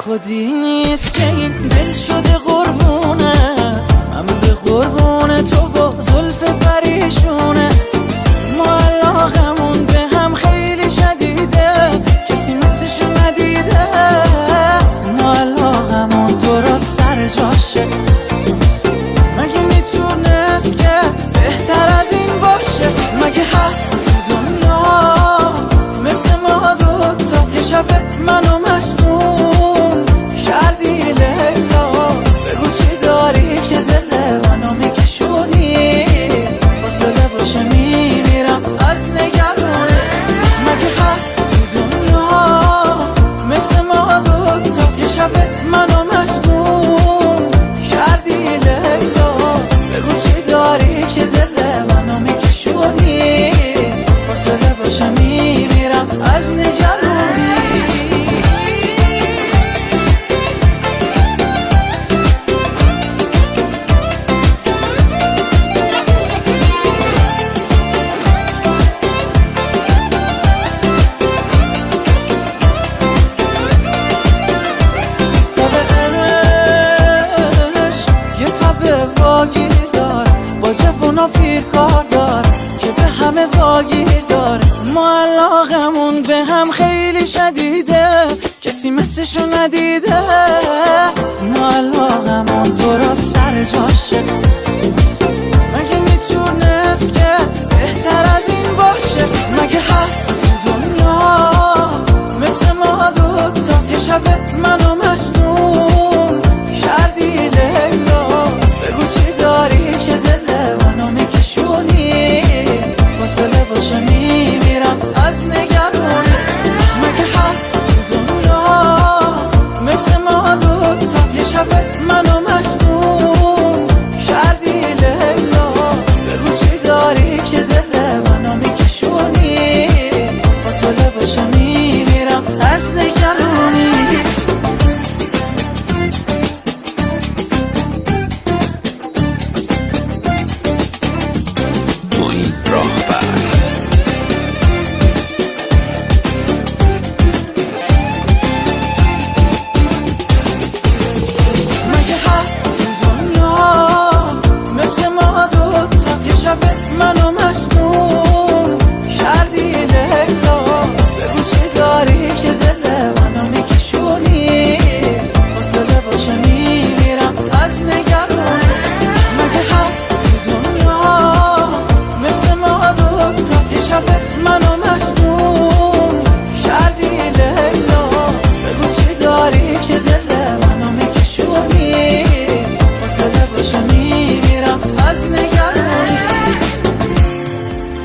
خودی نیست که این دل شده قربونه، هم به قربونه تو با زلف پریشونت. ما علاقمون به هم خیلی شدیده، کسی مثلشو ندیده. ما علاقمون درست سر جاشه، مگه میتونست که بهتر از این باشه؟ مگه هست تو دنیا مثل ما دوتا؟ یه شب منو مجنون کردی لیلا، بگو چی داری که دل منو میکشونی؟ فاصله باشه میمیرم از نگرونه. مگه هست تو دنیا مثل ما دوتا؟ یه شب منو مجنون کردی لیلا، بگو چی داری که دل منو میکشونی؟ فاصله باشه میمیرم از نگرونی. واگیر دار با جوونا پیر کار دار که به همه واگیر داره. ما علاقمون به هم خیلی شدیده، کسی مثلشو ندیده. ما علاقمون درست سر جاش،